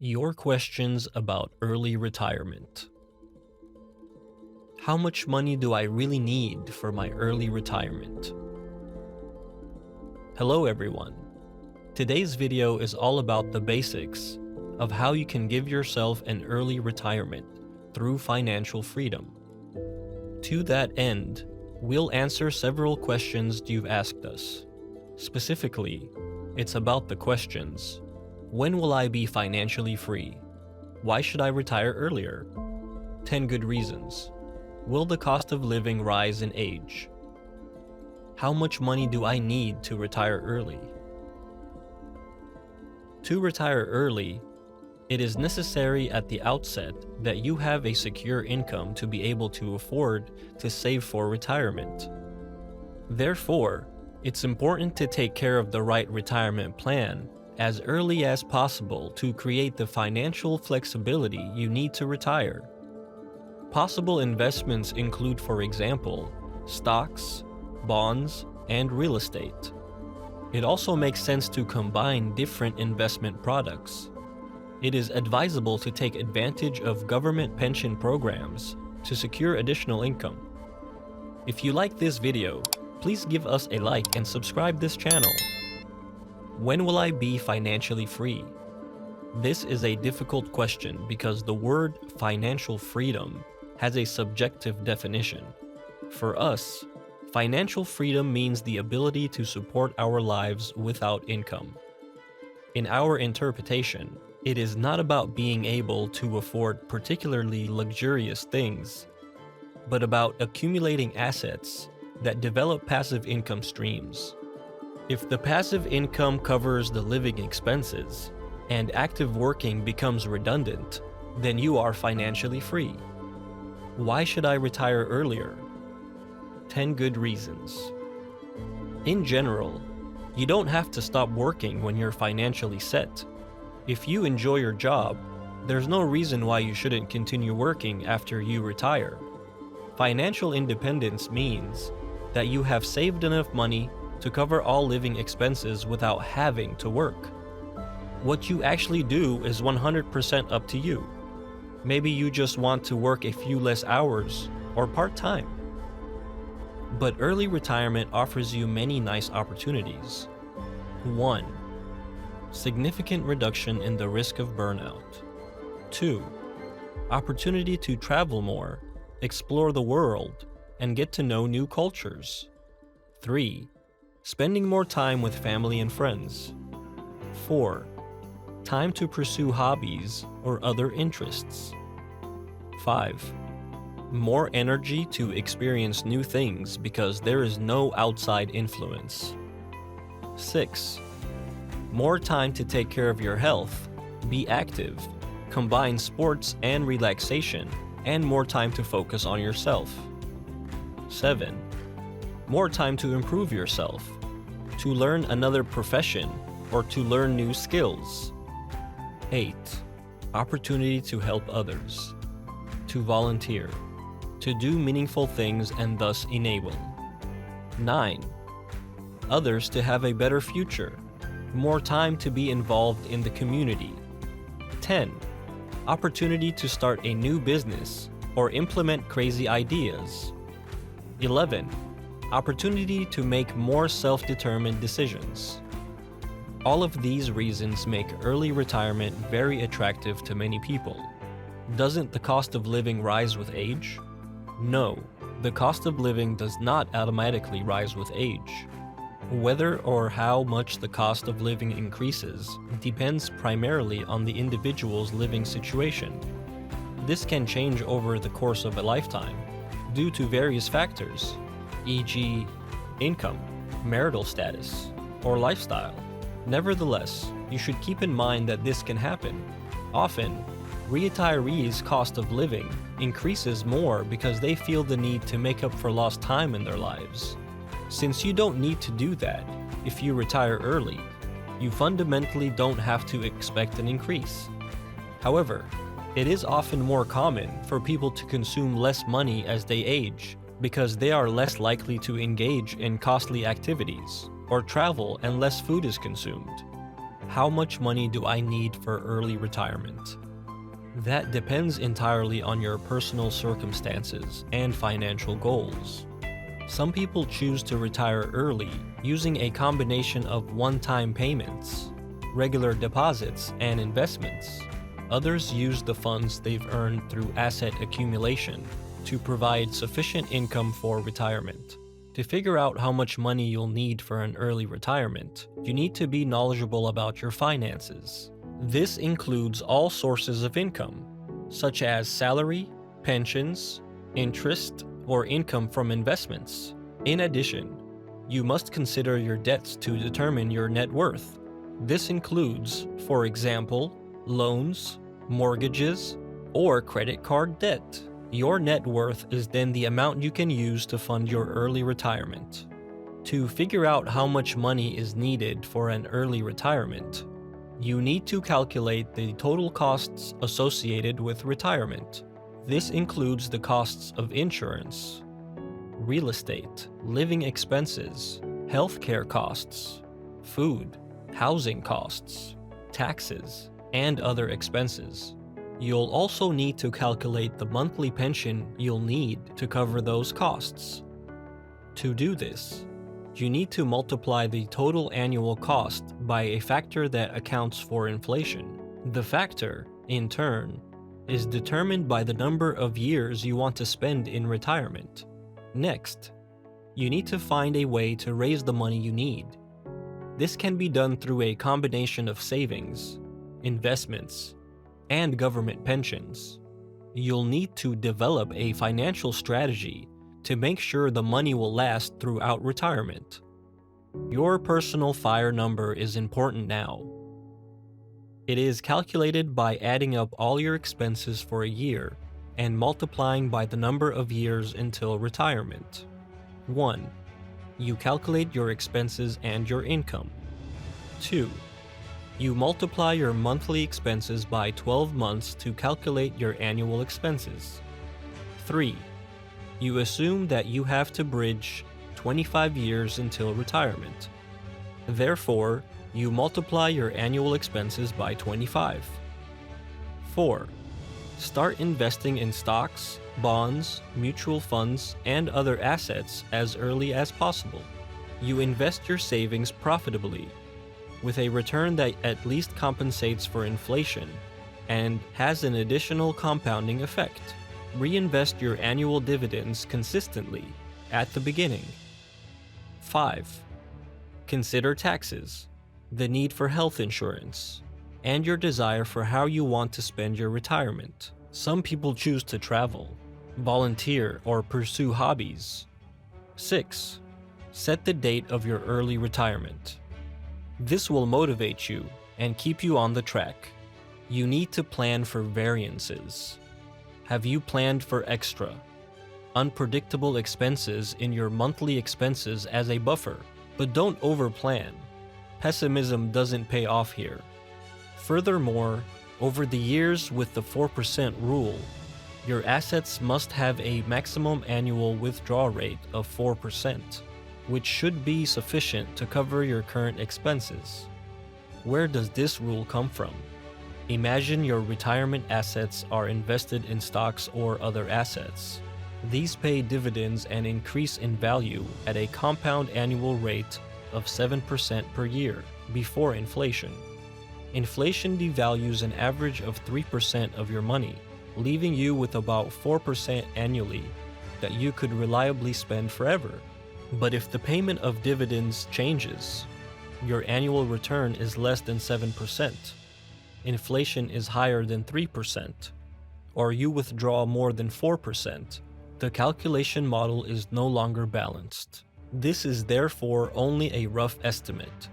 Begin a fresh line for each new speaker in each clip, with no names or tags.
Your questions about early retirement. How much money do I really need for my early retirement? Hello everyone. Today's video is all about the basics of how you can give yourself an early retirement through financial freedom. To that end, we'll answer several questions you've asked us. Specifically, it's about the questions: when will I be financially free? Why should I retire earlier? 10 good reasons. Will the cost of living rise in age? How much money do I need to retire early? To retire early, it is necessary at the outset that you have a secure income to be able to afford to save for retirement. Therefore, it's important to take care of the right retirement plan as early as possible to create the financial flexibility you need to retire. Possible investments include, for example, stocks, bonds, and real estate. It also makes sense to combine different investment products. It is advisable to take advantage of government pension programs to secure additional income. If you like this video, please give us a like and subscribe this channel. When will I be financially free? This is a difficult question because the word financial freedom has a subjective definition. For us, financial freedom means the ability to support our lives without income. In our interpretation, it is not about being able to afford particularly luxurious things, but about accumulating assets that develop passive income streams. If the passive income covers the living expenses and active working becomes redundant, then you are financially free. Why should I retire earlier? 10 good reasons. In general, you don't have to stop working when you're financially set. If you enjoy your job, there's no reason why you shouldn't continue working after you retire. Financial independence means that you have saved enough money to cover all living expenses without having to work. What you actually do is 100% up to you. Maybe you just want to work a few less hours or part-time. But early retirement offers you many nice opportunities. 1. Significant reduction in the risk of burnout. 2. Opportunity to travel more, explore the world, and get to know new cultures. 3. Spending more time with family and friends. 4. Time to pursue hobbies or other interests. 5. More energy to experience new things because there is no outside influence. 6. More time to take care of your health, be active, combine sports and relaxation, and more time to focus on yourself. 7. More time to improve yourself, to learn another profession, or to learn new skills. 8. Opportunity to help others, to volunteer, to do meaningful things and thus enable. 9. Others to have a better future, more time to be involved in the community. 10. Opportunity to start a new business or implement crazy ideas. 11. Opportunity to make more self-determined decisions. All of these reasons make early retirement very attractive to many people. Doesn't the cost of living rise with age? No, the cost of living does not automatically rise with age. Whether or how much the cost of living increases depends primarily on the individual's living situation. This can change over the course of a lifetime due to various factors, e.g., income, marital status, or lifestyle. Nevertheless, you should keep in mind that this can happen. Often, retirees' cost of living increases more because they feel the need to make up for lost time in their lives. Since you don't need to do that if you retire early, you fundamentally don't have to expect an increase. However, it is often more common for people to consume less money as they age because they are less likely to engage in costly activities or travel and less food is consumed. How much money do I need for early retirement? That depends entirely on your personal circumstances and financial goals. Some people choose to retire early using a combination of one-time payments, regular deposits, and investments. Others use the funds they've earned through asset accumulation to provide sufficient income for retirement. To figure out how much money you'll need for an early retirement, you need to be knowledgeable about your finances. This includes all sources of income, such as salary, pensions, interest, or income from investments. In addition, you must consider your debts to determine your net worth. This includes, for example, loans, mortgages, or credit card debt. Your net worth is then the amount you can use to fund your early retirement. To figure out how much money is needed for an early retirement, you need to calculate the total costs associated with retirement. This includes the costs of insurance, real estate, living expenses, healthcare costs, food, housing costs, taxes, and other expenses. You'll also need to calculate the monthly pension you'll need to cover those costs. To do this, you need to multiply the total annual cost by a factor that accounts for inflation. The factor, in turn, is determined by the number of years you want to spend in retirement. Next, you need to find a way to raise the money you need. This can be done through a combination of savings, investments, and government pensions. You'll need to develop a financial strategy to make sure the money will last throughout retirement. Your personal FIRE number is important now. It is calculated by adding up all your expenses for a year and multiplying by the number of years until retirement. 1. You calculate your expenses and your income. 2. You multiply your monthly expenses by 12 months to calculate your annual expenses. 3. You assume that you have to bridge 25 years until retirement. Therefore, you multiply your annual expenses by 25. 4. Start investing in stocks, bonds, mutual funds, and other assets as early as possible. You invest your savings profitably, with a return that at least compensates for inflation and has an additional compounding effect. Reinvest your annual dividends consistently at the beginning. 5. Consider taxes, the need for health insurance, and your desire for how you want to spend your retirement. Some people choose to travel, volunteer, or pursue hobbies. 6. Set the date of your early retirement. This will motivate you and keep you on the track. You need to plan for variances. Have you planned for extra, unpredictable expenses in your monthly expenses as a buffer? But don't overplan. Pessimism doesn't pay off here. Furthermore, over the years with the 4% rule, your assets must have a maximum annual withdrawal rate of 4%. Which should be sufficient to cover your current expenses. Where does this rule come from? Imagine your retirement assets are invested in stocks or other assets. These pay dividends and increase in value at a compound annual rate of 7% per year before inflation. Inflation devalues an average of 3% of your money, leaving you with about 4% annually that you could reliably spend forever. But if the payment of dividends changes, your annual return is less than 7%, inflation is higher than 3%, or you withdraw more than 4%, the calculation model is no longer balanced. This is therefore only a rough estimate,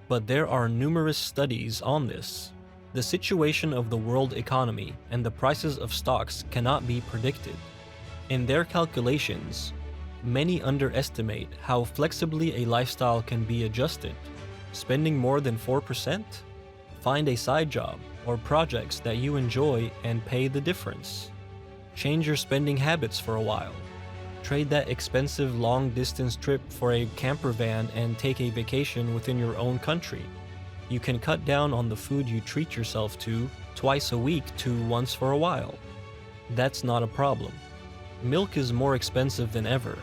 but there are numerous studies on this. The situation of the world economy and the prices of stocks cannot be predicted. In their calculations, many underestimate how flexibly a lifestyle can be adjusted. Spending more than 4%? Find a side job or projects that you enjoy and pay the difference. Change your spending habits for a while. Trade that expensive long-distance trip for a camper van and take a vacation within your own country. You can cut down on the food you treat yourself to twice a week to once for a while. That's not a problem. Milk is more expensive than ever.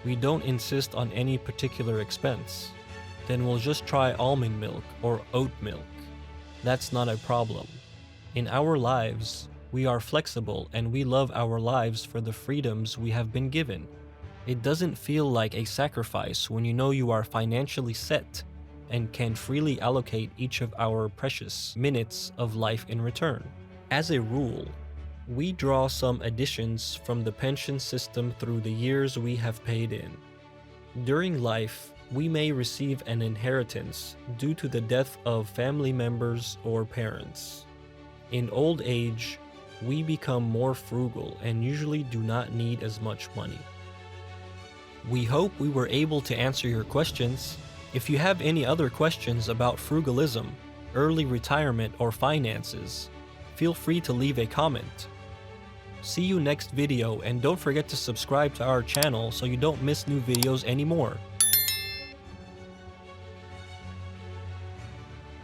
We don't insist on any particular expense. Then we'll just try almond milk or oat milk. That's not a problem. In our lives, we are flexible and we love our lives for the freedoms we have been given. It doesn't feel like a sacrifice when you know you are financially set and can freely allocate each of our precious minutes of life in return. As a rule, we draw some additions from the pension system through the years we have paid in. During life, we may receive an inheritance due to the death of family members or parents. In old age, we become more frugal and usually do not need as much money. We hope we were able to answer your questions. If you have any other questions about frugalism, early retirement, or finances, feel free to leave a comment. See you next video, and don't forget to subscribe to our channel so you don't miss new videos anymore.